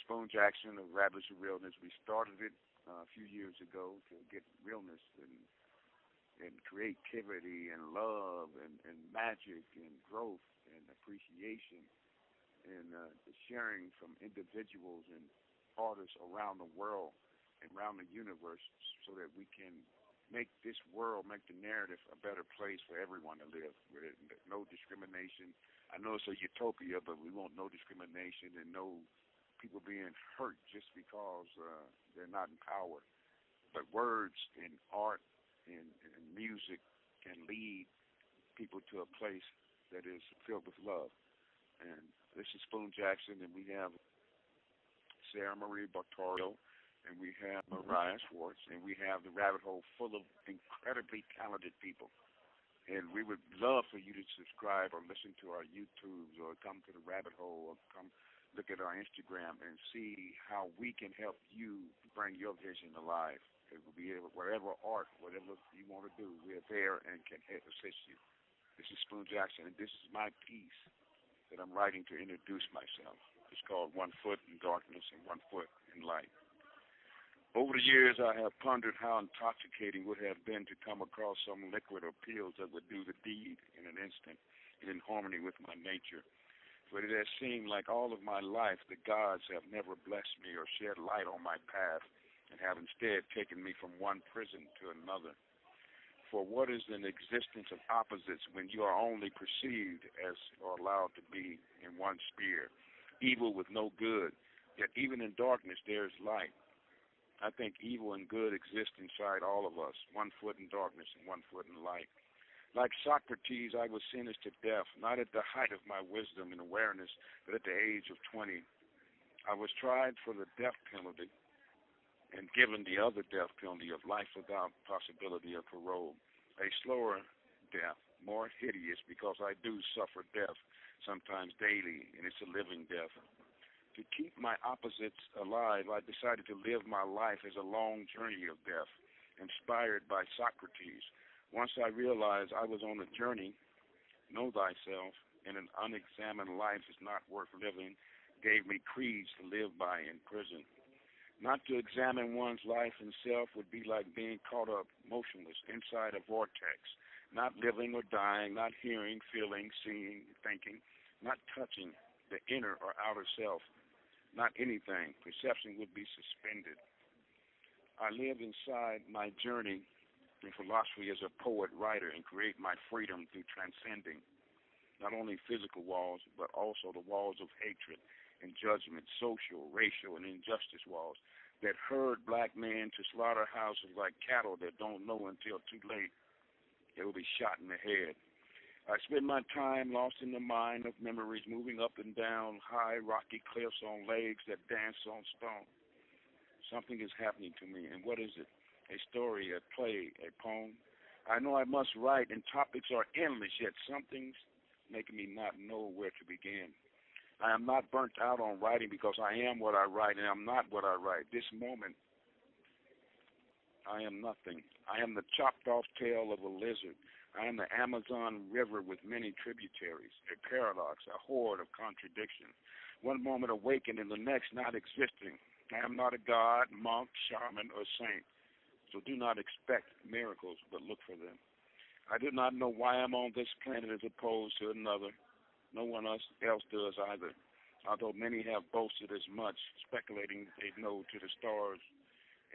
Spoon Jackson of Rabbits of Realness. We started it a few years ago to get realness and creativity and love and magic and growth and appreciation and the sharing from individuals and artists around the world and around the universe so that we can make this world, make the narrative a better place for everyone to live with it. No discrimination. I know it's a utopia, but we want no discrimination and no people being hurt just because they're not in power. But words and art and music can lead people to a place that is filled with love. And this is Spoon Jackson, and we have Sarah Marie Bartorio, and we have Mariah Schwartz, and we have the rabbit hole full of incredibly talented people. And we would love for you to subscribe or listen to our YouTubes or come to the rabbit hole or come look at our Instagram and see how we can help you bring your vision alive. It will be whatever art, whatever you want to do, we're there and can assist you. This is Spoon Jackson, and this is my piece that I'm writing to introduce myself. It's called One Foot in Darkness and One Foot in Light. Over the years, I have pondered how intoxicating would have been to come across some liquid or pills that would do the deed in an instant and in harmony with my nature. But it has seemed like all of my life the gods have never blessed me or shed light on my path and have instead taken me from one prison to another. For what is an existence of opposites when you are only perceived as or allowed to be in one sphere, evil with no good, yet even in darkness there is light. I think evil and good exist inside all of us, one foot in darkness and one foot in light. Like Socrates, I was sentenced to death, not at the height of my wisdom and awareness, but at the age of 20. I was tried for the death penalty and given the other death penalty of life without possibility of parole, a slower death, more hideous because I do suffer death sometimes daily, and it's a living death. To keep my opposites alive, I decided to live my life as a long journey of death, inspired by Socrates. Once I realized I was on a journey, know thyself, and an unexamined life is not worth living, gave me creeds to live by in prison. Not to examine one's life and self would be like being caught up motionless inside a vortex, not living or dying, not hearing, feeling, seeing, thinking, not touching the inner or outer self, not anything. Perception would be suspended. I live inside my journey in philosophy as a poet, writer, and create my freedom through transcending not only physical walls, but also the walls of hatred and judgment, social, racial, and injustice walls that herd black men to slaughterhouses like cattle that don't know until too late they will be shot in the head. I spend my time lost in the mine of memories, moving up and down high rocky cliffs on legs that dance on stone. Something is happening to me, and what is it? A story, a play, a poem? I know I must write, and topics are endless, yet something's making me not know where to begin. I am not burnt out on writing because I am what I write, and I'm not what I write. This moment, I am nothing. I am the chopped-off tail of a lizard. I am the Amazon River with many tributaries, a paradox, a horde of contradiction. One moment awakened and the next not existing. I am not a god, monk, shaman, or saint, so do not expect miracles, but look for them. I do not know why I'm on this planet as opposed to another. No one else does either, although many have boasted as much, speculating they know to the stars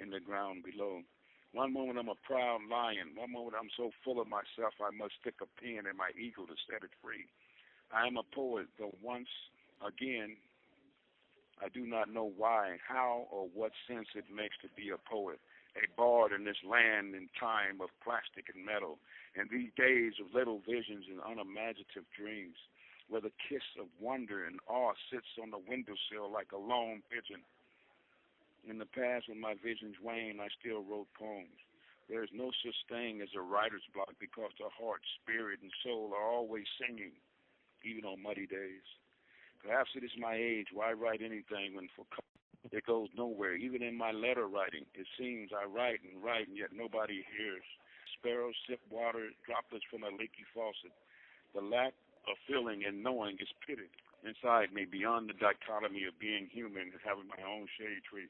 in the ground below. One moment I'm a proud lion. One moment I'm so full of myself I must stick a pin in my ego to set it free. I am a poet, though once again I do not know why, how, or what sense it makes to be a poet. A bard in this land and time of plastic and metal, in these days of little visions and unimaginative dreams, where the kiss of wonder and awe sits on the windowsill like a lone pigeon. In the past, when my visions waned, I still wrote poems. There is no such thing as a writer's block because the heart, spirit, and soul are always singing, even on muddy days. Perhaps it is my age. Why write anything when it goes nowhere? Even in my letter writing, it seems I write, and yet nobody hears. Sparrows sip water, droplets from a leaky faucet. The lack of feeling and knowing is pity. inside me, beyond the dichotomy of being human and having my own shade tree.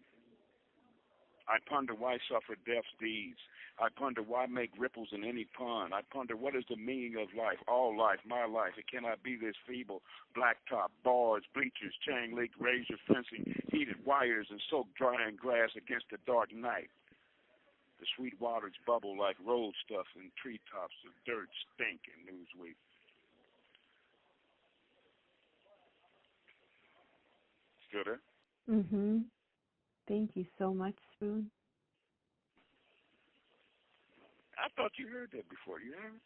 I ponder why suffer death's deeds. I ponder why make ripples in any pond. I ponder what is the meaning of life, all life, my life. It cannot be this feeble. Blacktop, bars, bleachers, chain link, razor fencing, heated wires, and soaked drying grass against the dark night. The sweet waters bubble like road stuff in treetops. The dirt stink in Newsweek. Still there? Mm-hmm. Thank you so much, Spoon. I thought you heard that before. You haven't?